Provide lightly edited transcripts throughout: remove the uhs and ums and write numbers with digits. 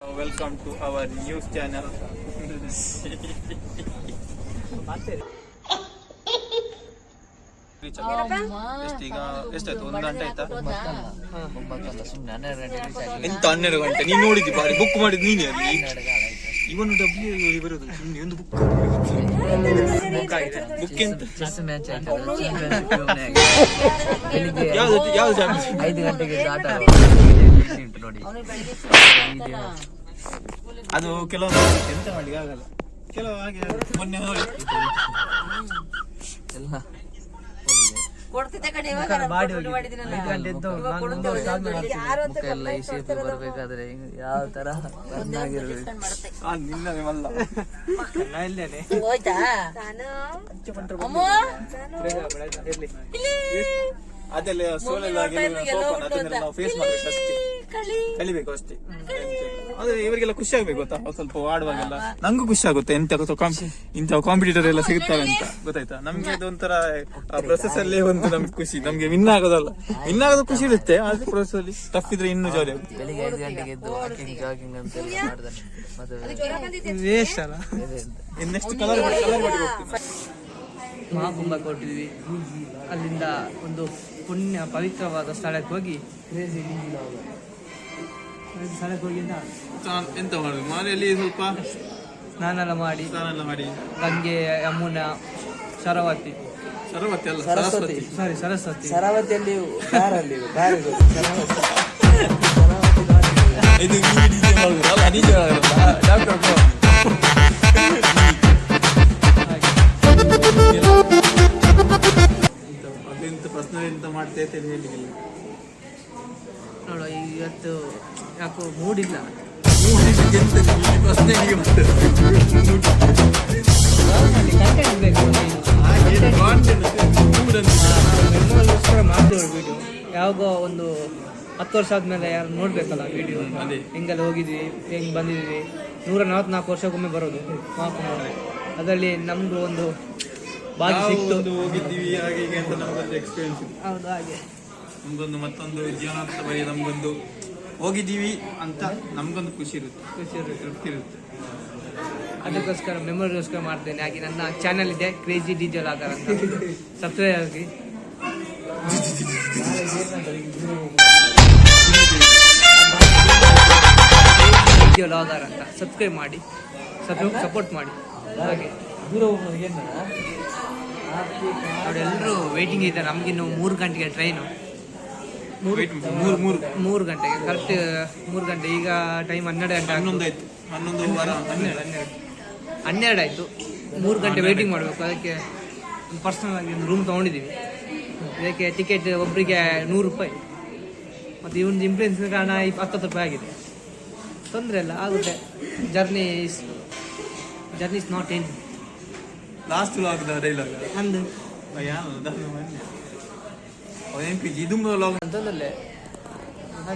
Welcome to our news channel. ಎಷ್ಟಾಯ್ತು? 1 ಗಂಟೆ ಆಯ್ತಾ? ಎಂತ 12 ಗಂಟೆ? ನೀನು ನೋಡಿದ್ದಿ ಬಾರಿ ಬುಕ್ ಮಾಡಿದ್ ನೀನೆ ಅಲ್ಲಿ. ಇವನು ಡಬ್ಲ್ಯೂ ಬರೋದು ಸುಮ್ಮನೆ ಒಂದು ಬುಕ್ ಬುಕ್ ಎಂತ ಯಾವ್ದು 5 ಗಂಟೆಗೆ ಆಟ ನೋಡಿ. ಅದು ಕೆಲವು ಎಂತ ಮಾಡಿ ಆಗಲ್ಲ, ಕೆಲವು ಹಾಗೆ ಮೊನ್ನೆ ನೋಡಿ ಎಲ್ಲ ಬರ್ಬೇಕಾದ್ರೆ ಯಾವ ತರ ಅದೆಲ್ಲ ಸೋಲೆಲ್ಲ ನಾವು ಫೇಸ್ ಮಾಡ್ಬೇಕು ಅಷ್ಟೇ, ಕಲಿಬೇಕು ಅಷ್ಟೇ. ಅದೇ ಇವರಿಗೆಲ್ಲ ಖುಷಿ ಆಗ್ಬೇಕು ಗೊತ್ತಾ, ಸ್ವಲ್ಪ ಆಡುವಾಗೆಲ್ಲ ನಂಗೂ ಖುಷಿ ಆಗುತ್ತೆ. ಇಂಥ ಕಾಂಪಿಟೇಟರ್ ಎಲ್ಲ ಸಿಗುತ್ತಾರೆ ಅಂತ ಗೊತ್ತಾಯ್ತಾ. ನಮ್ಗೆ ಅದೊಂಥರ ಪ್ರೊಸೆಸ್ ಅಲ್ಲೇ ಒಂದು ನಮ್ಗೆ ಖುಷಿ. ನಮ್ಗೆ ವಿನ್ ಆಗೋದಲ್ಲ, ವಿನ್ ಆಗೋದು ಖುಷಿ ಇರುತ್ತೆ, ಆದ್ರೆ ಪ್ರೊಸೆಸ್ ಅಲ್ಲಿ ಟಫ್ ಇದ್ರೆ ಇನ್ನೂ ಜಾಲಿ ಆಗುತ್ತೆ. ಬೆಳಿಗ್ಗೆ 5 ಗಂಟೆಗೆ ಎದ್ದು ವಾಕಿಂಗ್ ಜಾಗಿಂಗ್ ಅಂತ ಮಾಡ್ತಾನೆ. ಇನ್ನೆಷ್ಟು ಕಲರ್ ಹೋಗ್ತೀವಿ. ಮಹಾಕುಂಭ ಕೊಟ್ಟಿದ್ವಿ. ಅಲ್ಲಿಂದ ಒಂದು ಪುಣ್ಯ ಪವಿತ್ರವಾದ ಸ್ಥಳಕ್ಕೆ ಹೋಗಿ ಎಂತ ಮಾಡುದು ಮನೆಯಲ್ಲಿ ಸ್ವಲ್ಪ ಸ್ನಾನ ಮಾಡಿ ಗಂಗೆ, ಯಮುನಾ, ಸರವತಿ ಅಲ್ಲ ಸರಸ್ವತಿ ಸರವತಿಯಲ್ಲಿ ಎಂತ ಮಾಡ್ತಾ ಹೇಳಿಲ್ಲ ನೋಡುವ. ಇವತ್ತು ಯಾಕೋ ಮೂಡಿಲ್ಲ. ಮಾಡ್ತೇವೆ ವಿಡಿಯೋ. ಯಾವಾಗ ಒಂದು 10 ವರ್ಷ ಆದ್ಮೇಲೆ ಯಾರು ನೋಡ್ಬೇಕಲ್ಲ ವಿಡಿಯೋ, ಹೆಂಗೆಲ್ಲ ಹೋಗಿದ್ವಿ, ಹೆಂಗ್ ಬಂದಿದ್ವಿ. 144 ವರ್ಷಕ್ಕೊಮ್ಮೆ ಬರೋದು ಮಹಾಕುಂಭ. ಅದರಲ್ಲಿ ನಮ್ದು ಒಂದು ಭಾಗ್ಯ ಸಿಕ್ತು. ಹೋಗಿದ್ದೀವಿ ಹಾಗೆ ಹೀಗೆ ಅಂತ ನಮಗೊಂದು ಎಕ್ಸ್ಪೀರಿಯನ್ಸ್. ಹೌದು, ಹಾಗೆ ನಮ್ಗೊಂದು ಮತ್ತೊಂದು ಜೀವನಾಂತ ಬರೀ ನಮ್ಗೊಂದು ಹೋಗಿದ್ದೀವಿ ಅಂತ ನಮ್ಗೊಂದು ಖುಷಿ ಇರುತ್ತೆ, ತೃಪ್ತಿ ಇರುತ್ತೆ. ಅದಕ್ಕೋಸ್ಕರ ಮೆಮೊರಿಗೋಸ್ಕರ ಮಾಡ್ತೇನೆ. ಹಾಗೆ ನನ್ನ ಚಾನಲ್ ಇದೆ ಕ್ರೇಜಿ ಡಿಜೆ ಲಾಗರ್ ಅಂತ, ಸಬ್ಸ್ಕ್ರೈಬ್ ಆಗಿ. ಡಿಜೆ ಲಾಗರ್ ಅಂತ ಸಬ್ಸ್ಕ್ರೈಬ್ ಮಾಡಿ, ಸಪೋರ್ಟ್ ಮಾಡಿ. ಹಾಗೆ ಅವರೆಲ್ಲರೂ ವೇಟಿಂಗ್ ಇದ್ದಾರೆ. ನಮಗಿನ್ನು 3 ಗಂಟೆಗೆ ಟ್ರೈನು. 3 ಗಂಟೆಗೆ ಕರೆಕ್ಟ್ 3 ಗಂಟೆ. ಈಗ ಟೈಮ್ 12 ಗಂಟೆ. 12 ಆಯಿತು. 3 ಗಂಟೆ ವೇಟಿಂಗ್ ಮಾಡಬೇಕು. ಅದಕ್ಕೆ ಪರ್ಸನಲ್ ಆಗಿ ಒಂದು ರೂಮ್ ತೊಗೊಂಡಿದ್ದೀವಿ. ಇದಕ್ಕೆ ಟಿಕೆಟ್ ಒಬ್ಬರಿಗೆ 100 ರೂಪಾಯಿ. ಮತ್ತು ಇವನ್ ಇಂಪ್ರೆನ್ಸ್ ಕಾರಣ 20 ರೂಪಾಯಿ ಆಗಿದೆ. ತೊಂದರೆ ಇಲ್ಲ, ಆಗುತ್ತೆ. Journey is not end. Last ಲಾಗ್ದ ಡೈಲಾಗ್ ಅಂದು ಅಂತಂದಲ್ಲೇ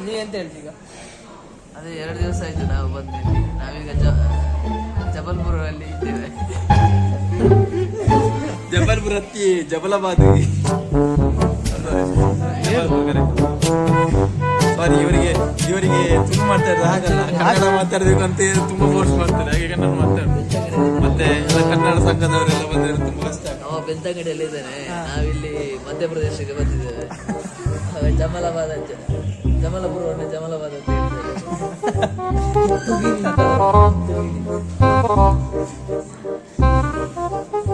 ನೀ ಎಂತ ಹೇಳ್ತೀಗ? ಅದೇ 2 ದಿವಸ ಆಯ್ತು ನಾವು ಬಂದಿದ್ವಿ. ನಾವೀಗ ಜಬಲ್ಪುರಲ್ಲಿ ಇದ್ದೇವೆ. ಜಬಲ್ಪುರ ಹತ್ತಿ ಜಬಲಾಬಾದ್. ಸಾರಿ, ಇವರಿಗೆ ತುಂಬ ಮಾಡ್ತಾ ಇದ್ದಾರೆ, ಹಾಗಲ್ಲ. ಕನ್ನಡ ಮಾತಾಡಬೇಕು ಅಂತ ತುಂಬಾ ಫೋರ್ಸ್ ಮಾಡ್ತಾರೆ, ಹಾಗೆ ಕನ್ನಡ ಮಾತಾಡ್ತಾರೆ. ಮತ್ತೆ ಕನ್ನಡ ಸಂಘದವರೆಲ್ಲ ಬಂದರೆ ತುಂಬಾ ಕಷ್ಟ. ನಾವು ಬೆಳ್ತಂಗಡಿಯಲ್ಲಿ ಇದ್ದೇನೆ. ನಾವಿಲ್ಲಿ ಮಧ್ಯಪ್ರದೇಶಕ್ಕೆ ಬಂದಿದ್ದೇವೆ. ಜಮಲಾಬಾದ್ ಅಂತ, ಜಮಲಾಬಾದ್ ಅಂತ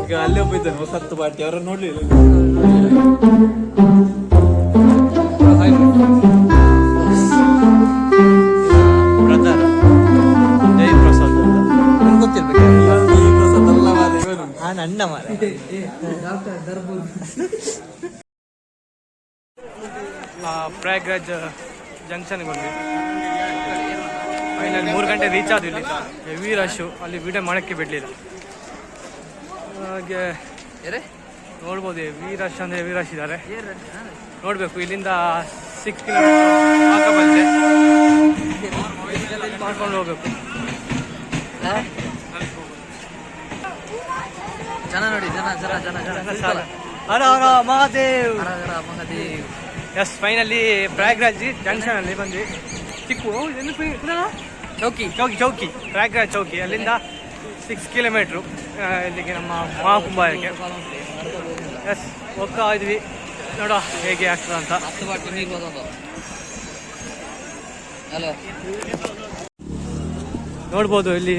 ಈಗ ಅಲ್ಲೇ ಹೋಗಿದ್ದಾನೆ ಹೊಸತ್ತು ಪಾರ್ಟಿ. ಅವರನ್ನು ನೋಡ್ಲಿಲ್ಲ. ಬ್ರದರ್ ಜೈ ಪ್ರಸಾದ್ ಗೊತ್ತಿರ್ಬೇಕು. ಅಣ್ಣ ಮಾರ ಪ್ರಯಾಗ್ರಾಜ್ ಜಂಕ್ಷನ್ಗೆ ಬಂದ್ವಿ. ಫೈನಲ್ 3 ಗಂಟೆ ರೀಚ್ ಆದ್ವಿ. ಇಲ್ಲಿ ಹೆವಿ ರಶ್ಶು, ಅಲ್ಲಿ ವಿಡಿಯೋ ಮಾಡೋಕ್ಕೆ ಬಿಡಲಿಲ್ಲ. ಹಾಗೆ ನೋಡ್ಬೋದು, ಹೆವಿ ರಶ್ ಅಂದರೆ ಹೆವಿ ರಶ್ ಇದ್ದಾರೆ. ನೋಡಬೇಕು. ಇಲ್ಲಿಂದ 6 ಕಿಲೋಮೀಟರ್ ಹಾಕಬಂದೆ ಮಾಡ್ಕೊಂಡು ಹೋಗ್ಬೇಕು. ಜನ ನೋಡಿ, ಜನ ಹರ ಹರ ಮಹಾದೇವ್. ಮಹಾದೇವ್. ಎಸ್, ಫೈನಲಿ ಪ್ರಯಾಗ್ರಾಜ್ ಜಂಕ್ಷನಲ್ಲಿ ಬಂದ್ವಿ. ಚಿಕ್ಕು ಚೌಕಿ ಪ್ರಯಾಗ್ರಾಜ್ ಚೌಕಿ, ಅಲ್ಲಿಂದ 6 ಕಿಲೋಮೀಟ್ರು ಇಲ್ಲಿಗೆ ನಮ್ಮ ಮಹಾಕುಂಭಕ್ಕೆ. ಎಸ್, ಹೋಗ್ತಾ ಇದ್ವಿ, ನೋಡ ಹೇಗೆ ಆಗ್ತದೆ ಅಂತ. ನೋಡ್ಬೋದು ಇಲ್ಲಿ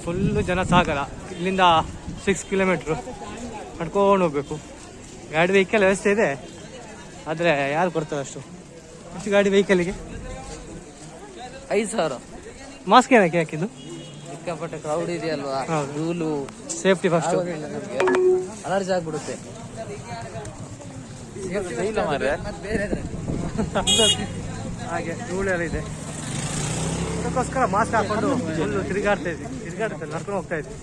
ಫುಲ್ಲು ಜನ ಸಾಗರ. ಇಲ್ಲಿಂದ 6 ಕಿಲೋಮೀಟ್ರು ನಡ್ಕೊಂಡು ಹೋಗ್ಬೇಕು. ಗಾಡಿ ವೆಹಿಕಲ್ ವ್ಯವಸ್ಥೆ ಇದೆ, ಆದರೆ ಯಾರು ಕೊಡ್ತಾರೆ ಅಷ್ಟು? ಎಷ್ಟು ಗಾಡಿ ವೆಹಿಕಲ್ಗೆ? 5,000. ಮಾಸ್ಕ್ ಏನಕ್ಕೆ ಹಾಕಿದ್ದು? ಸಿಕ್ಕಾಪಟ್ಟೆ ಕ್ರೌಡ್ ಇದೆಯಲ್ವಾ, ಧೂಳು, ಸೇಫ್ಟಿ ಫಸ್ಟ್. ನಮಗೆ ಅಲರ್ಜಿ ಆಗ್ಬಿಡುತ್ತೆ. ಹಾಗೆ ಧೂಳೆಲ್ಲ ಇದೆ, ಅದಕ್ಕೋಸ್ಕರ ಮಾಸ್ಕ್ ಹಾಕೊಂಡು ಫುಲ್ಲು ತಿರುಗಾಡ್ತಾ ನಡ್ಕೊಂಡು ಹೋಗ್ತಾ ಇದ್ವಿ.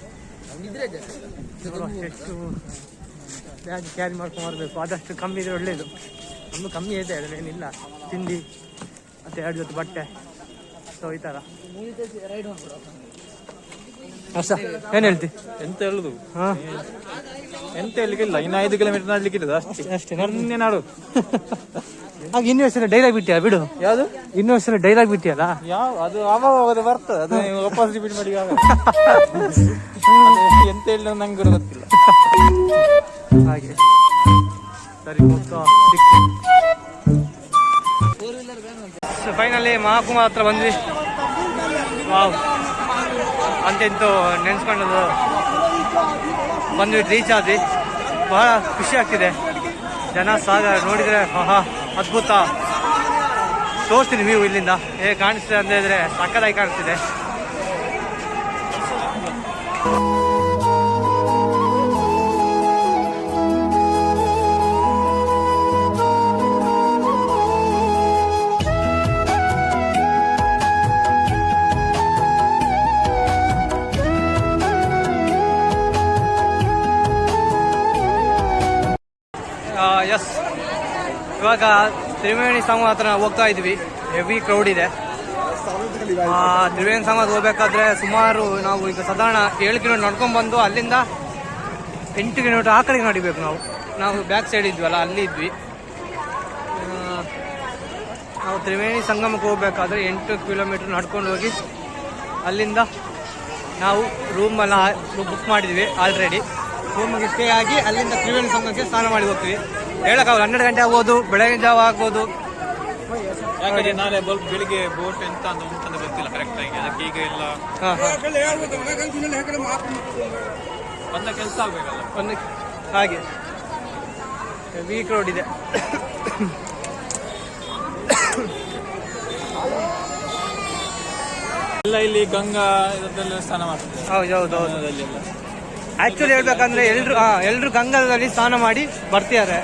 ಎಷ್ಟು ಬ್ಯಾಗ್ ಕ್ಯಾರಿ ಮಾಡ್ಕೊಂಡು ಬರಬೇಕು, ಆದಷ್ಟು ಕಮ್ಮಿ ಇದ್ರೆ ಒಳ್ಳೇದು. ನಮ್ಮದು ಕಮ್ಮಿ ಇದೆ, ಅದನ್ನೇನಿಲ್ಲ. ತಿಂಡಿ ಮತ್ತು 2 ಜೊತೆ ಬಟ್ಟೆ, ಸೊ ಈ ಥರ. ಅಷ್ಟ ಏನು ಹೇಳ್ತಿ? ಎಂತ ಹೇಳುದು? ಹಾಂ, ಎಂತ ಹೇಳಲಿಕ್ಕಿಲ್ಲ. ಇನ್ನು 5 ಕಿಲೋಮೀಟರ್ ನಡ್ಲಿಕ್ಕಿಲ್ಲ ಅಷ್ಟೇ. ನಿನ್ನೆ ನಾಡು ಆಗ ಇನ್ನೊಂದ್ಸಲ ಡೈಲಾಗ್ ಬಿಟ್ಟಿಯಲ್ಲ ಬಿಡು. ಯಾವುದು? ಇನ್ನೊಂದ್ಸಲ ಡೈಲಾಗ್ ಬಿಟ್ಟಿಯಲ್ಲ. ಅದು ಅವಾಗ ಬರ್ತದೆ, ಅದು ವಾಪಸ್ ರಿಪೀಟ್ ಮಾಡಿ ಎಂತ ಹೇಳಿ ನಂಗೆ ಗೊತ್ತಿಲ್ಲ. ಹಾಗೆ ಸರಿ, ಫೈನಲಿ ಮಹಾಕುಂಭ ಹತ್ರ ಬಂದ್ವಿ. ವಾವ್, ಅಂತೆಂತೂ ನೆನ್ಸ್ಕೊಂಡದು ಬಂದ್ವಿ, ರೀಚ್ ಆದ್ವಿ. ಬಹಳ ಖುಷಿ ಆಗ್ತಿದೆ. ಜನ ಸಾಗರ ನೋಡಿದರೆ ಆಹಾ ಅದ್ಭುತ. ತೋರಿಸ್ತೀನಿ ವ್ಯೂ ಇಲ್ಲಿಂದ ಹೇಗೆ ಕಾಣಿಸ್ತಿದೆ ಅಂತ ಹೇಳಿದ್ರೆ ಸಕ್ಕತ್ತಾಗಿ ಕಾಣಿಸ್ತಿದೆ. ಎಸ್, ಇವಾಗ ತ್ರಿವೇಣಿ ಸಂಗಮ ಹತ್ರ ಹೋಗ್ತಾ ಇದ್ವಿ. ಹೆವಿ ಕ್ರೌಡ್ ಇದೆ. ತ್ರಿವೇಣಿ ಸಂಗಮ ಹೋಗ್ಬೇಕಾದ್ರೆ ಸುಮಾರು ನಾವು ಈಗ ಸಾಧಾರಣ 7 ಕಿಲೋಮೀಟರ್ ನಡ್ಕೊಂಡು ಬಂದು ಅಲ್ಲಿಂದ 8 ಕಿಲೋಮೀಟರ್ ಆ ಕಡೆಗೆ ನಡಿಬೇಕು. ನಾವು ಬ್ಯಾಕ್ ಸೈಡ್ ಇದ್ವಲ್ಲ, ಅಲ್ಲಿ ಇದ್ವಿ. ನಾವು ತ್ರಿವೇಣಿ ಸಂಗಮಕ್ಕೆ ಹೋಗ್ಬೇಕಾದ್ರೆ 8 ಕಿಲೋಮೀಟರ್ ನಡ್ಕೊಂಡು ಹೋಗಿ ಅಲ್ಲಿಂದ ನಾವು ರೂಮೆಲ್ಲ ಬುಕ್ ಮಾಡಿದ್ವಿ ಆಲ್ರೆಡಿ. ರೂಮಿಗೆ ಸ್ಟೇ ಆಗಿ ಅಲ್ಲಿಂದ ತ್ರಿವೇಣಿ ಸಂಗಮಕ್ಕೆ ಸ್ನಾನ ಮಾಡಿ ಹೋಗ್ತೀವಿ. ಹೇಳಕ್ಕಾಗಲ್ಲ, 12 ಗಂಟೆ ಆಗ್ಬೋದು, ಬೆಳಗಿನ ಜಾವ ಆಗ್ಬೋದು. ಯಾಕಂದ್ರೆ ನಾಳೆ ಬೆಳಿಗ್ಗೆ ಬೋಟ್ ಎಂತ ಅಂತ ಉಂಟಂತ ಗೊತ್ತಿಲ್ಲ ಕರೆಕ್ಟ್ ಆಗಿ. ಅದಕ್ಕೆ ಈಗ ಎಲ್ಲ ಒಂದ ಕೆಲಸ ಆಗ್ಬೇಕಲ್ಲ, ಒಂದು ಹಾಗೆ ವೀಕ್ ರೋಡ್ ಇದೆ. ಎಲ್ಲ ಇಲ್ಲಿ ಗಂಗಾ ಇದೆಲ್ಲ ಸ್ನಾನ ಮಾಡ್ತಾರೆ. ಹೌದು. ಆಕ್ಚುಲಿ ಹೇಳ್ಬೇಕಂದ್ರೆ ಎಲ್ರು ಗಂಗಾದಲ್ಲಿ ಸ್ನಾನ ಮಾಡಿ ಬರ್ತಿದ್ದಾರೆ.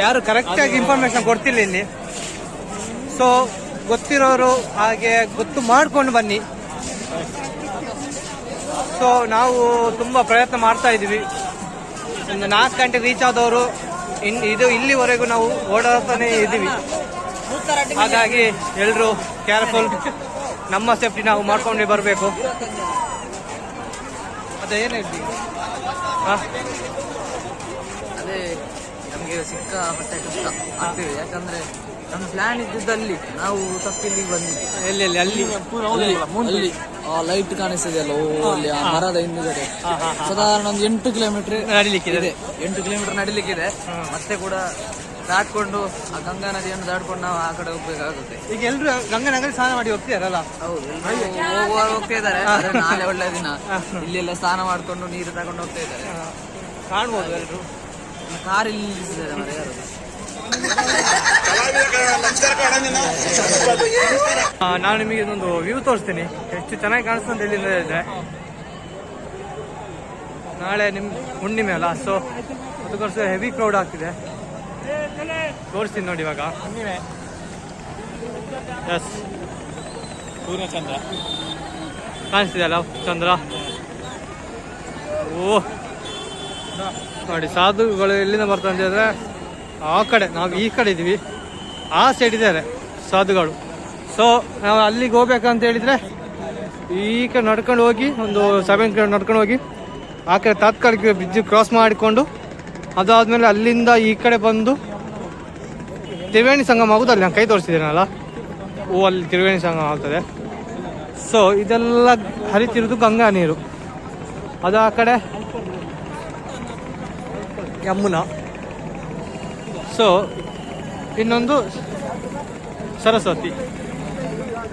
ಯಾರು ಕರೆಕ್ಟಾಗಿ ಇನ್ಫಾರ್ಮೇಶನ್ ಕೊಡ್ತಿಲ್ಲ ಇಲ್ಲಿ. ಸೊ ಗೊತ್ತಿರೋರು ಹಾಗೆ ಗೊತ್ತು ಮಾಡ್ಕೊಂಡು ಬನ್ನಿ. ಸೊ ನಾವು ತುಂಬ ಪ್ರಯತ್ನ ಮಾಡ್ತಾ ಇದ್ದೀವಿ. ಒಂದು 4 ಗಂಟೆಗೆ ರೀಚ್ ಆದವರು ಇಲ್ಲಿವರೆಗೂ ನಾವು ಓಡಾಡ್ತಾನೆ ಇದ್ದೀವಿ. ಹಾಗಾಗಿ ಎಲ್ಲರೂ ಕೇರ್ಫುಲ್, ನಮ್ಮ ಸೇಫ್ಟಿ ನಾವು ಮಾಡ್ಕೊಂಡೇ ಬರಬೇಕು. ಅದೇ ಏನು ಹೇಳ್ತೀವಿ? ಅದೇ ನಮಗೆ ಸಿಕ್ಕಾಪಟ್ಟೆ ಕಷ್ಟ ಆಗ್ತೀವಿ. ಯಾಕಂದ್ರೆ ನಮ್ಮ ಪ್ಲಾನ್ ಇದ್ದಿದ್ದಲ್ಲಿ ನಾವು ತಪ್ಪಿಲ್ಲಿಗೆ ಬಂದಿದ್ವಿ. ಎಲ್ಲಿ ಅಲ್ಲಿ ಲೈಟ್ ಕಾಣಿಸ್ತಿದೆಯಲ್ಲ, ಅಲ್ಲಿ ಆ ಮರದ ಹಿಂದುಗಡೆ ಸಾಧಾರಣ ಒಂದು 8 ಕಿಲೋಮೀಟರ್ ನಡಿಲಿಕ್ಕಿದೆ. 8 ಕಿಲೋಮೀಟರ್ ನಡಿಲಿಕ್ಕಿದೆ. ಮತ್ತೆ ಕೂಡ ದಾಟ್ಕೊಂಡು ಆ ಗಂಗಾ ನದಿಯನ್ನು ದಾಟ್ಕೊಂಡು ನಾವು ಆ ಕಡೆ ಹೋಗ್ಬೇಕಾಗುತ್ತೆ. ಈಗ ಎಲ್ರು ಗಂಗಾ ನಗರ ಸ್ನಾನ ಮಾಡಿ ಹೋಗ್ತಿದಾರಲ್ಲ? ಹೌದು, ಹೋಗುವವರು ಹೋಗ್ತಾ ಇದ್ದಾರೆ. ನಾಳೆ ಒಳ್ಳೆ ದಿನ, ಇಲ್ಲೆಲ್ಲ ಸ್ನಾನ ಮಾಡ್ಕೊಂಡು ನೀರು ತಗೊಂಡು ಹೋಗ್ತಾ ಇದ್ದಾರೆ. ಕಾಣ್ಬೋದು ಎಲ್ರು. ಕಾರ್ ಇಲ್ಲಿ ನಿಲ್ಲಿಸಿದ್ದಾರೆ ಮರ ಯಾರು. ನಾನು ನಿಮಗೆ ಇದೊಂದು ವ್ಯೂ ತೋರಿಸ್ತೀನಿ, ಎಷ್ಟು ಚೆನ್ನಾಗಿ ಕಾಣಿಸ್ತದೆ ಅಂತ ಇಲ್ಲಿಂದ ಇದ್ರೆ. ನಾಳೆ ಹುಣ್ಣಿಮೆ ಅಲ್ಲ, ಸೊ ಅದಕ್ಕೋಸ್ಕರ ಹೆವಿ ಕ್ರೌಡ್ ಆಗ್ತಿದೆ. ತೋರಿಸ್ತೀನಿ ನೋಡಿ ಇವಾಗ. ಎಸ್, ಪೂರ್ಣ ಚಂದ್ರ ಕಾಣಿಸ್ತಿದೆ ಅಲ್ಲ ಚಂದ್ರ. ಓ ನೋಡಿ, ಸಾಧುಗಳು ಎಲ್ಲಿಂದ ಬರ್ತಾರೆ ಅಂತ ಹೇಳಿದ್ರೆ ಆ ಕಡೆ, ನಾವು ಈ ಕಡೆ ಇದ್ದೀವಿ, ಆ ಸೈಡ್ ಇದ್ದಾರೆ ಸಾಧುಗಳು. ಸೊ ನಾವು ಅಲ್ಲಿಗೆ ಹೋಗ್ಬೇಕಂತ ಹೇಳಿದ್ರೆ ಈ ಕಡೆ ನಡ್ಕೊಂಡು ಹೋಗಿ ಒಂದು 7 ಕಿಲೋಮೀಟರ್ ನಡ್ಕೊಂಡು ಹೋಗಿ ಆ ಕಡೆ ತಾತ್ಕಾಲಿಕ ಬ್ರಿಡ್ಜ್ ಕ್ರಾಸ್ ಮಾಡಿಕೊಂಡು ಅದಾದಮೇಲೆ ಅಲ್ಲಿಂದ ಈ ಕಡೆ ಬಂದು ತ್ರಿವೇಣಿ ಸಂಗಮ ಆಗೋದು. ಅಲ್ಲಿ ನಾನು ಕೈ ತೋರಿಸಿದ್ದೀನಲ್ಲ, ಅಲ್ಲಿ ತ್ರಿವೇಣಿ ಸಂಗಮ ಆಗ್ತದೆ. ಸೊ ಇದೆಲ್ಲ ಹರಿತಿರೋದು ಗಂಗಾ ನೀರು. ಅದು ಆ ಕಡೆ ಯಮುನಾ. ಸೊ ಇನ್ನೊಂದು ಸರಸ್ವತಿ.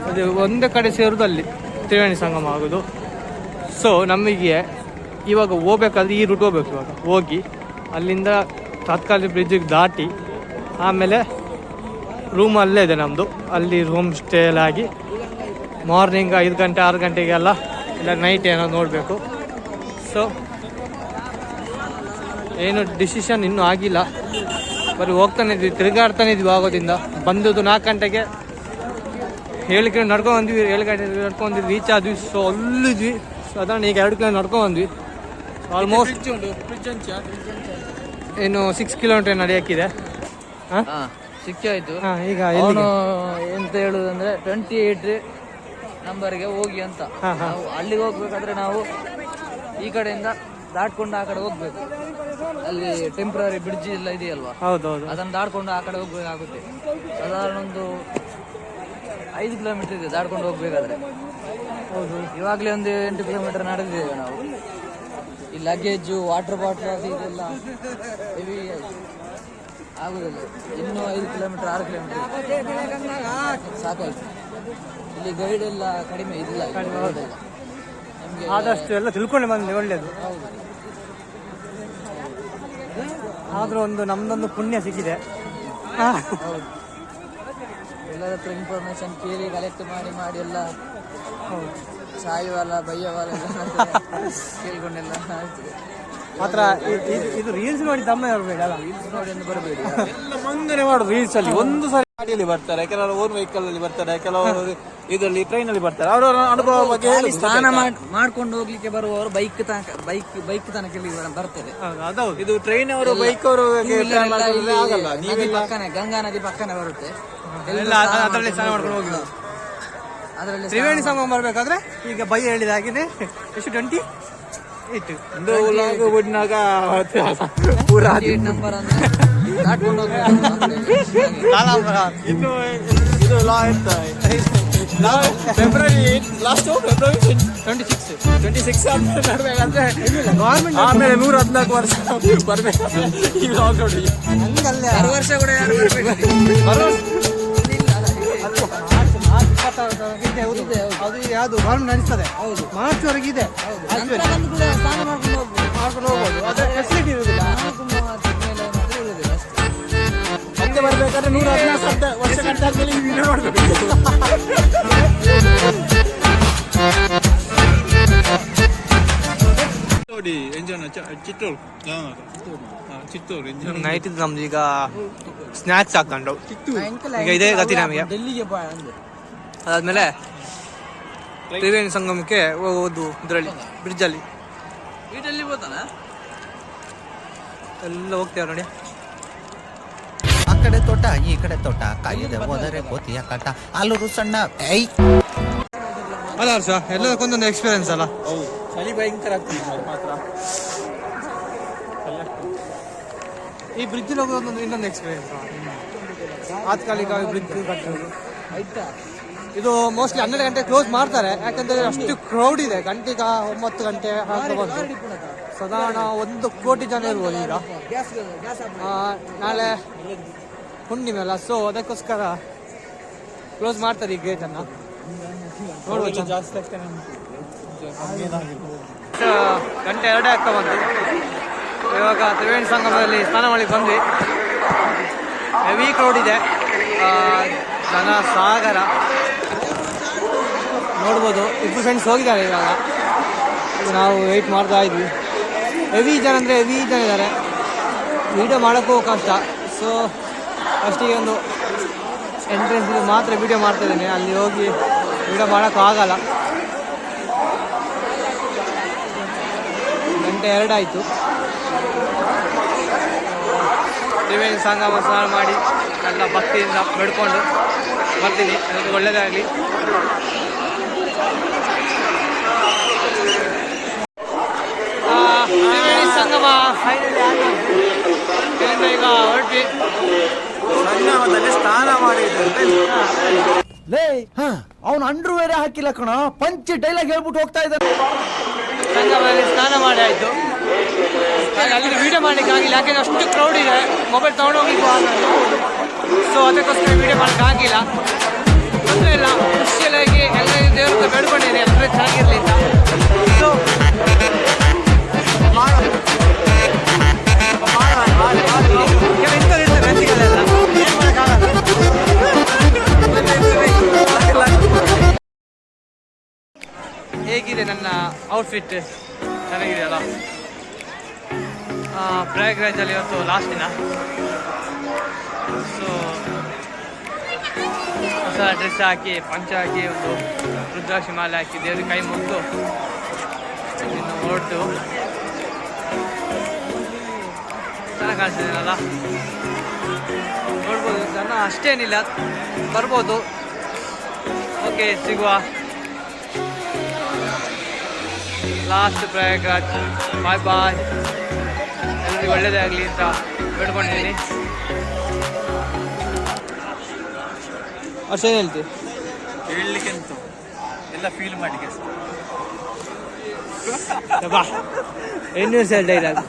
ಅದು ಒಂದೇ ಕಡೆ ಸೇರೋದು ಅಲ್ಲಿ ತ್ರಿವೇಣಿ ಸಂಗಮ ಆಗೋದು. ಸೊ ನಮಗೆ ಇವಾಗ ಹೋಗ್ಬೇಕಾದ್ರೆ ಈ ರೂಟ್ ಹೋಗ್ಬೇಕು. ಇವಾಗ ಹೋಗಿ ಅಲ್ಲಿಂದ ತಾತ್ಕಾಲಿಕ ಬ್ರಿಡ್ಜಿಗೆ ದಾಟಿ ಆಮೇಲೆ ರೂಮ್ ಅಲ್ಲೇ ಇದೆ ನಮ್ಮದು. ಅಲ್ಲಿ ರೂಮ್ ಸ್ಟೇ ಎಲ್ಲ ಆಗಿ ಮಾರ್ನಿಂಗ್ 5 ಗಂಟೆ 6 ಗಂಟೆಗೆಲ್ಲ ಇಲ್ಲ ನೈಟ್ ಏನೋ ನೋಡಬೇಕು. ಸೊ ಏನು ಡಿಸಿಷನ್ ಇನ್ನೂ ಆಗಿಲ್ಲ, ಬರೀ ಹೋಗ್ತಾನೆ ಇದ್ವಿ, ತಿರುಗಾಡ್ತಾನೆ ಇದ್ವಿ. ಆಗೋದಿಂದ ಬಂದದ್ದು 4 ಗಂಟೆಗೆ, 7 ಕಿಲೋ ನಡ್ಕೊಂಡ್ಬಂದ್ವಿ. 7 ಗಂಟೆ ನಡ್ಕೊಂಡು ರೀಚ್ ಆದ್ವಿ. ಸೊ ಅಲ್ಲಿದ್ವಿ ಸಾಧಾರಣ ಈಗ 2 ಕಿಲೋ ನಡ್ಕೊಂಡ್ಬಂದ್ವಿ. ಆಲ್ಮೋಸ್ಟ್ ಏನು 6 ಕಿಲೋಮೀಟರ್ ನಡೆಯೋಕ್ಕಿದೆ. ಸಿಕ್ಕಾಯ್ತು. ಈಗ ಅವನು ಎಂತ ಹೇಳುದಂದ್ರೆ 28 ನಂಬರ್ಗೆ ಹೋಗಿ ಅಂತ. ನಾವು ಅಲ್ಲಿಗೆ ಹೋಗ್ಬೇಕಾದ್ರೆ ನಾವು ಈ ಕಡೆಯಿಂದ ದಾಟ್ಕೊಂಡು ಆ ಕಡೆ ಹೋಗ್ಬೇಕು. ಅಲ್ಲಿ ಟೆಂಪ್ರರಿ ಬ್ರಿಡ್ಜ್ ಎಲ್ಲ ಇದೆಯಲ್ವಾ, ಹೌದೌದು, ಅದನ್ನ ದಾಟ್ಕೊಂಡು ಆ ಕಡೆ ಹೋಗ್ಬೇಕಾಗುತ್ತೆ. ಸಾಧಾರಣ ಒಂದು 5 ಕಿಲೋಮೀಟರ್ ಇದೆ ದಾಟ್ಕೊಂಡು ಹೋಗ್ಬೇಕಾದ್ರೆ. ಹೌದು. ಇವಾಗಲೇ ಒಂದು 8 ಕಿಲೋಮೀಟರ್ ನಡೆದಿದ್ದೇವೆ ನಾವು. ಈ ಲಗೇಜು, ವಾಟರ್ ಬಾಟ್ಲ್ ಅದು ಇದೆಲ್ಲ ಹೆವಿ ಆಗುದಿಲ್ಲ. ಇನ್ನೂ 5 ಕಿಲೋಮೀಟರ್ 6 ಕಿಲೋಮೀಟರ್ ಸಾಕಾಯ್ತು. ಇಲ್ಲಿ ಗೈಡ್ ಎಲ್ಲ ಕಡಿಮೆ ಇಲ್ಲ, ನಮಗೆ ಆದಷ್ಟು ಎಲ್ಲ ತಿಳ್ಕೊಂಡು ಬಂದ್ವಿ, ಒಳ್ಳೇದು. ಹೌದು. ಆದ್ರೂ ಒಂದು ನಮ್ದೊಂದು ಪುಣ್ಯ ಸಿಕ್ಕಿದೆ. ಹೌದು, ಎಲ್ಲರ ಹತ್ರ ಇನ್ಫಾರ್ಮೇಶನ್ ಕೇಳಿ ಕಲೆಕ್ಟ್ ಮಾಡಿ ಎಲ್ಲ ಸಾಯುವಲ್ಲ ಬೈಯವಲ್ಲ ಕೇಳ್ಕೊಂಡೆಲ್ಲ ಆಗ್ತದೆ. ಮಾತ್ರ ಇದು ರೀಲ್ಸ್ ನೋಡಿ ತಮ್ಮ ಬರಬೇಡಿ ಅಲ್ಲ, ರೀಲ್ಸ್ ನೋಡಿ ಎಂದು ಬರಬೇಡಿ. ಎಲ್ಲ ಮಂಗನೆ ಮಾಡುದು ರೀಲ್ಸ್ ಅಲ್ಲಿ. ಒಂದು ಸಾರಿ ಗಾಡಿಯಲ್ಲಿ ಬರ್ತಾರೆ, ಕೆಲವರು ಓನ್ ವೆಹಿಕಲ್ ಅಲ್ಲಿ ಬರ್ತಾರೆ, ಕೆಲವರು ಇದರಲ್ಲಿ ಟ್ರೈನ್ ಅಲ್ಲಿ ಬರ್ತಾರೆ. ಅವರವರ ಅನುಭವ ಬಗ್ಗೆ ಸ್ನಾನ ಮಾಡ್ಕೊಂಡು ಹೋಗ್ಲಿಕ್ಕೆ ಬರುವವರು ಬೈಕ್ ತನಕ ಇಲ್ಲಿ ಬರ್ತದೆ. ಅದೌದು. ಇದು ಟ್ರೈನ್ ಅವರು ಬೈಕ್ ಅವರು ಆಗಲ್ಲ. ನದಿ ಪಕ್ಕನೆ, ಗಂಗಾ ನದಿ ಪಕ್ಕನೆ ಬರುತ್ತೆ. ಅದರಲ್ಲಿ ಸ್ನಾನ ಮಾಡ್ಕೊಂಡು ಹೋಗಿ ಅದರಲ್ಲಿ ತ್ರಿವೇಣಿ ಸಂಗಮ ಬರ್ಬೇಕಾದ್ರೆ ಈಗ ಬೈ ಹೇಳಿದ ಹಾಗೇನೆ ಎಷ್ಟು 28 ಪೂರಾ ನಂಬರ್ ಅಂದ್ರೆ ದಾಟ್ಕೊಂಡು ಹೋಗ್ಬೇಕು. ಇನ್ನು ಇದು ಲಾ ಫೆಬ್ರವರಿ ಲಾಸ್ಟ್ ಫೆಬ್ರವರಿ 26 ನಡ್ಬೇಕಂದ್ರೆ ಗವರ್ಮೆಂಟ್ ಆಮೇಲೆ 114 ವರ್ಷ ಬರ್ಬೇಕು. ಈಗ ನೋಡಿ ಹಂಗಲ್ಲೇ 6 ವರ್ಷ ಕೂಡ ಯಾರು ಬರ್ಬೇಕು. ಅದು ಯಾವುದು ಗವರ್ಮೆಂಟ್ ನಡೆಸ್ತದೆ. ಹೌದು, ಮಾರ್ಚ್ ವರೆಗೆ ಇದೆ. ಸ್ನಾನ ಮಾಡ್ಕೊಂಡು ಹೋಗ್ಬೋದು. ಅದ್ರ ಫೆಸಿಲಿಟಿ ಇರುವುದಿಲ್ಲ. ಮತ್ತೆ ಬರ್ಬೇಕಾದ್ರೆ 114 ವರ್ಷ ಗಂಟಾದ್ಮೇಲೆ ಈ ವಿಡಿಯೋ ನೋಡ್ಬೇಕು. ನೋಡಿ ಎಂಜಾಯ್ ಚಿತ್ತೂರು ಎಂಜಾಯ್ ನೈಟ್ ನಮ್ದು ಈಗ ಸ್ನಾಕ್ಸ್ ಹಾಕೊಂಡು ಈಗ ಇದೇ ಗತಿ ನಮಗೆ. ಡೆಲ್ಲಿಗೆ ಅದಾದ್ಮೇಲೆ ತ್ರಿವೇಣಿ ಸಂಗಮಕ್ಕೆ ಹೋಗೋದು ಇದರಲ್ಲಿ ಬ್ರಿಡ್ಜಲ್ಲಿ ಈ ಡೆಲ್ಲಿ ಹೋತಾನ ಎಲ್ಲ ಹೋಗ್ತೇವೆ ನೋಡಿ. ಆ ಕಡೆ ತೋಟ ಈ ಕಡೆ ತೋಟ, ಕಾಯಿದೆ ಹೋದರೆ ಕೋತಿಯ ಕಾಟ, ಆಲೂರು ಸಣ್ಣ ಐ ಅಲ್ಲ ಹರ್ಷ, ಎಲ್ಲದಕ್ಕೊಂದೊಂದು ಎಕ್ಸ್ಪೀರಿಯನ್ಸ್ ಅಲ್ಲ. ಹೌದು, ಚಳಿ ಭಯಂಕರ ಆಗ್ತದೆ ಮಾತ್ರ. ಈ ಬ್ರಿಡ್ಜಲ್ಲಿ ಹೋಗೋದೊಂದು ಇನ್ನೊಂದು ಎಕ್ಸ್ಪೀರಿಯನ್ಸ್. ತಾತ್ಕಾಲಿಕ ಬ್ರಿಡ್ಜ್ ಕಟ್ಟಿರೋದು. ಇದು ಮೋಸ್ಟ್ಲಿ 12 ಗಂಟೆ ಕ್ಲೋಸ್ ಮಾಡ್ತಾರೆ, ಯಾಕಂದ್ರೆ ಅಷ್ಟು ಕ್ರೌಡ್ ಇದೆ. ಗಂಟೆಗ 9 ಗಂಟೆ ಬಂತು. ಸಾಧಾರಣ 1 ಕೋಟಿ ಜನ ಇರ್ಬೋದು ಈಗ. ನಾಳೆ ಹುಣ್ಣಿಮೆ ಅಲ್ಲ, ಸೊ ಅದಕ್ಕೋಸ್ಕರ ಕ್ಲೋಸ್ ಮಾಡ್ತಾರೆ ಈ ಗೇಟ್ ಅನ್ನ. ನೋಡ್ಬೋದು ಜಾಸ್ತಿ ಆಗ್ತಾನೆ ಗಂಟೆ 2 ಆಗ್ತಾ ಬಂತು. ಇವಾಗ ತ್ರಿವೇಣಿ ಸಂಗಮದಲ್ಲಿ ಸ್ನಾನ ಮಾಡಿ ಬಂದ್ವಿ. ಹೆವಿ ಕ್ರೌಡ್ ಇದೆ, ಜನ ಸಾಗರ ನೋಡ್ಬೋದು. 2 ಫ್ರೆಂಡ್ಸ್ ಹೋಗಿದ್ದಾರೆ ಇವಾಗ, ನಾವು ವೆಯ್ಟ್ ಮಾಡ್ತಾ ಇದ್ವಿ. ಹೆವಿ ಜನ ಅಂದರೆ ಹೆವಿ ಜನ ಇದ್ದಾರೆ. ವೀಡಿಯೋ ಮಾಡೋಕ್ಕೂ ಕಷ್ಟ. ಸೊ ಫಸ್ಟಿಗೆ ಒಂದು ಎಂಟ್ರೆನ್ಸ್ ಮಾತ್ರ ವೀಡಿಯೋ ಮಾಡ್ತಾ ಇದ್ದೇನೆ, ಅಲ್ಲಿ ಹೋಗಿ ವೀಡಿಯೋ ಮಾಡೋಕ್ಕೂ ಆಗಲ್ಲ. ಗಂಟೆ 2 ಆಯಿತು. ತ್ರಿವೇಣಿ ಸಂಗಮ ಸ್ನಾನ ಮಾಡಿ ಎಲ್ಲ ಭಕ್ತಿಯಿಂದ ಬೆಡ್ಕೊಂಡು ಬರ್ತೀನಿ. ಅದಕ್ಕೆ ಒಳ್ಳೆಯದಾಗಲಿ. ತ್ರಿವೇಣಿ ಸಂಗಮ ಫೈನಲಿ ಆಗಿ ಇಲ್ಲಿಂದ ಈಗ ಹೊರಟ್ವಿ. ಸಂಗಮದಲ್ಲಿ ಸ್ನಾನ ಮಾಡಿದ್ರೆ ಲೇ ಅವನು ಅಂಡ್ರು ಬೇರೆ ಹಾಕಿಲ್ಲ ಕಣ, ಪಂಚ್ ಡೈಲಾಗ್ ಹೇಳ್ಬಿಟ್ಟು ಹೋಗ್ತಾ ಇದ್ದಾನೆ. ಸಂಗಮದಲ್ಲಿ ಸ್ನಾನ ಮಾಡಿ ಆಯಿತು. ಅಲ್ಲಿ ವಿಡಿಯೋ ಮಾಡಲಿಕ್ಕೆ ಆಗಿಲ್ಲ, ಯಾಕೆಂದ್ರೆ ಅಷ್ಟು ಕ್ರೌಡ್ ಇದೆ, ಮೊಬೈಲ್ ತೊಗೊಂಡೋಗ್ಲಿಕ್ಕೂ ಆಗಲ್ಲ. ಸೊ ಅದಕ್ಕೋಸ್ಕರ ವಿಡಿಯೋ ಮಾಡಲಿಕ್ಕೆ ಆಗಿಲ್ಲ. ತೊಂದರೆ ಇಲ್ಲ, ಖುಷಿಯಾಗಿ ಎಲ್ಲ ದೇವ್ರ ಬೇಡ್ಕೊಂಡಿದ್ದೀನಿ ಎಲ್ಲರೂ ಚೆನ್ನಾಗಿರಲಿ ಅಂತ. ಸೊ ಇಂಥವ್ರು ಇರ್ತಾರೆ ರಸಿಗಳೆಲ್ಲ, ಏನು ಮಾಡೋಕ್ಕಾಗಲ್ಲ. ಹೇಗಿದೆ ನನ್ನ ಔಟ್ಫಿಟ್? ಚೆನ್ನಾಗಿದೆ ಅಲ್ಲ? ಪ್ರಯಾಗ್ರಾಜಲ್ಲಿ ಇವತ್ತು ಲಾಸ್ಟ್ ದಿನ. ಸೊ ಹೊಸ ಡ್ರೆಸ್ ಹಾಕಿ, ಪಂಚ ಹಾಕಿ, ಒಂದು ರುದ್ರಾಕ್ಷಿ ಮಾಲೆ ಹಾಕಿ, ದೇವ್ರಿಗೆ ಕೈ ಮುಗಿದು ಇನ್ನು ಹೊರಟು ಚೆನ್ನಾಗಿ ಕಾಣಿಸ್ತಿದ್ದೀನಲ್ಲ? ನೋಡ್ಬೋದು, ಜನ ಅಷ್ಟೇನಿಲ್ಲ, ಬರ್ಬೋದು. ಓಕೆ, ಸಿಗುವ ಲಾಸ್ಟ್ ಪ್ರಯಾಗ್ರಾಜ್. ಬಾಯ್ ಬಾಯ್, ಎಲ್ರಿಗೂ ಒಳ್ಳೇದೇ ಆಗಲಿ ಅಂತ ಬೇಡ್ಕೊಂಡಿದ್ದೀನಿ. ಅಷ್ಟೇನು ಹೇಳ್ತೀವಿ? ಹೇಳಲಿಕ್ಕೆ ಎಂತ ಎಲ್ಲ ಫೀಲ್ ಮಾಡಲಿಕ್ಕೆ ಬಾ, 800 ಡೈಲಾಗ್.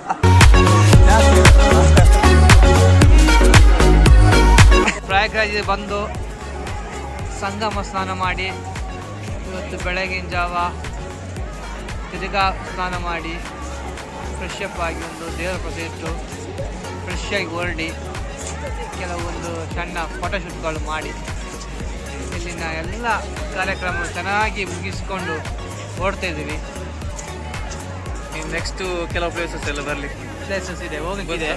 ಪ್ರಯಾಗ್ರಾಜಿಗೆ ಬಂದು ಸಂಗಮ ಸ್ನಾನ ಮಾಡಿ, ಇವತ್ತು ಬೆಳಗಿನ ಜಾವ ತಿರುಗಾ ಸ್ನಾನ ಮಾಡಿ ಫ್ರೆಶ್ ಅಪ್ ಆಗಿ ಒಂದು ದೇವರ ಪ್ರತಿ ಇಟ್ಟು ಫ್ರೆಶ್ ಆಗಿ ಹೊರಡಿ ಕೆಲವೊಂದು ಸಣ್ಣ ಫೋಟೋಶೂಟ್ಗಳು ಮಾಡಿ ಇಲ್ಲಿನ ಎಲ್ಲ ಕಾರ್ಯಕ್ರಮ ಚೆನ್ನಾಗಿ ಮುಗಿಸ್ಕೊಂಡು ಓಡ್ತಾ ಇದ್ದೀವಿ. ನೆಕ್ಸ್ಟು ಕೆಲವು ಪ್ಲೇಸಸ್ ಎಲ್ಲ ಪ್ಲೇಸಸ್ ಇದೆ, ಹೋಗಕ್ಕಿದೆ.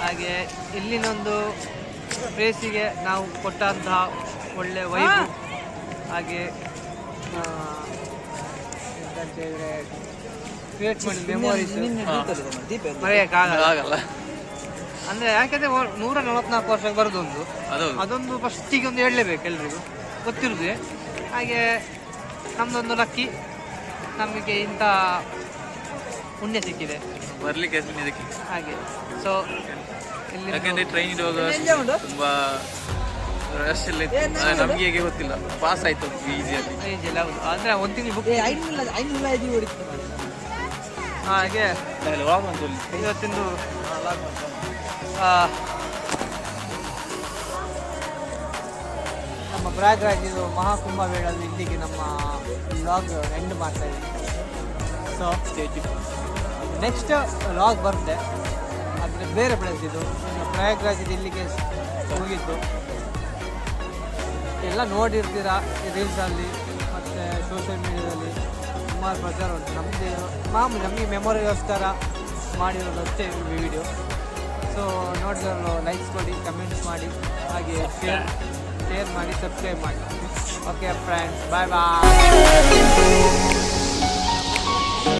ಹಾಗೆ ಇಲ್ಲಿನೊಂದು ಪ್ಲೇಸಿಗೆ ನಾವು ಕೊಟ್ಟಂತಹ ಒಳ್ಳೆ ವೈಬು, ಹಾಗೆ ಕ್ರಿಯೇಟ್ ಮಾಡಿ ಮೆಮೊರೀಸ್ ಮರೆಯೋಕ್ಕಾಗಲ್ಲ. ಅಂದರೆ ಯಾಕೆಂದರೆ 144 ವರ್ಷಕ್ಕೆ ಬರೋದೊಂದು, ಅದೊಂದು ಫಸ್ಟಿಗೆ ಒಂದು ಹೇಳಲೇಬೇಕು, ಎಲ್ರಿಗೂ ಗೊತ್ತಿರೋದೆ. ಹಾಗೆ ನಮ್ಮದೊಂದು ಲಕ್ಕಿ, ನಮಗೆ ಇಂಥ ಪುಣ್ಯ ಸಿಕ್ಕಿದೆ ಬರಲಿಕ್ಕೆ. ಹಾಗೆ ಸೊ ಇಲ್ಲಿ ಯಾಕೆಂದರೆ ಟ್ರೈನ್ ಇಡುವಾಗ ತುಂಬ ರಶ್ ಎಲ್ಲ ಇತ್ತು, ನಮಗೆ ಹೇಗೆ ಗೊತ್ತಿಲ್ಲ, ಪಾಸ್ ಆಯಿತು ಈಸಿಯಲ್ಲಿ. ಹೌದು, ಅಂದರೆ ಒಂದು ತಿಂಗಳು ಬುಕ್. ಹಾಗೆ ಇವತ್ತಿಂದು ನಮ್ಮ ಪ್ರಯಾಗ್ರಾಜ್ ಇದು ಮಹಾಕುಂಭಮೇಳದ ಇಲ್ಲಿಗೆ ನಮ್ಮ ವ್ಲಾಗ್ ಎಂಡ್ ಮಾಡ್ತಾ ಇದ್ದೀವಿ. ಸೊ ನೆಕ್ಸ್ಟ್ ವ್ಲಾಗ್ ಬರುತ್ತೆ, ಆದರೆ ಬೇರೆ ಪ್ಲೇಸ್ ಇದು. ಪ್ರಯಾಗ್ರಾಜ್ ಇದು ಇಲ್ಲಿಗೆ ಹೋಗಿದ್ದು ಎಲ್ಲ ನೋಡಿರ್ತೀರ ರೀಲ್ಸಲ್ಲಿ ಮತ್ತು ಸೋಷಿಯಲ್ ಮೀಡಿಯಾದಲ್ಲಿ ಸುಮಾರು ಪ್ರಚಾರ ಉಂಟು. ನಮ್ಮದು ಮಾಮೂಲಿ ನಮಗೆ ಮೆಮೊರಿಗೋಸ್ಕರ ಮಾಡಿರೋದು ಅಷ್ಟೇ ವಿಡಿಯೋ. ಸೊ ನೋಡಿದವರು ಲೈಕ್ಸ್ ಕೊಡಿ, ಕಮೆಂಟ್ಸ್ ಮಾಡಿ, ಹಾಗೆ ಶೇರ್ ಮಾಡಿ, ಸಬ್ಸ್ಕ್ರೈಬ್ ಮಾಡಿ. ಓಕೆ ಫ್ರೆಂಡ್ಸ್, ಬಾಯ್ ಬಾಯ್.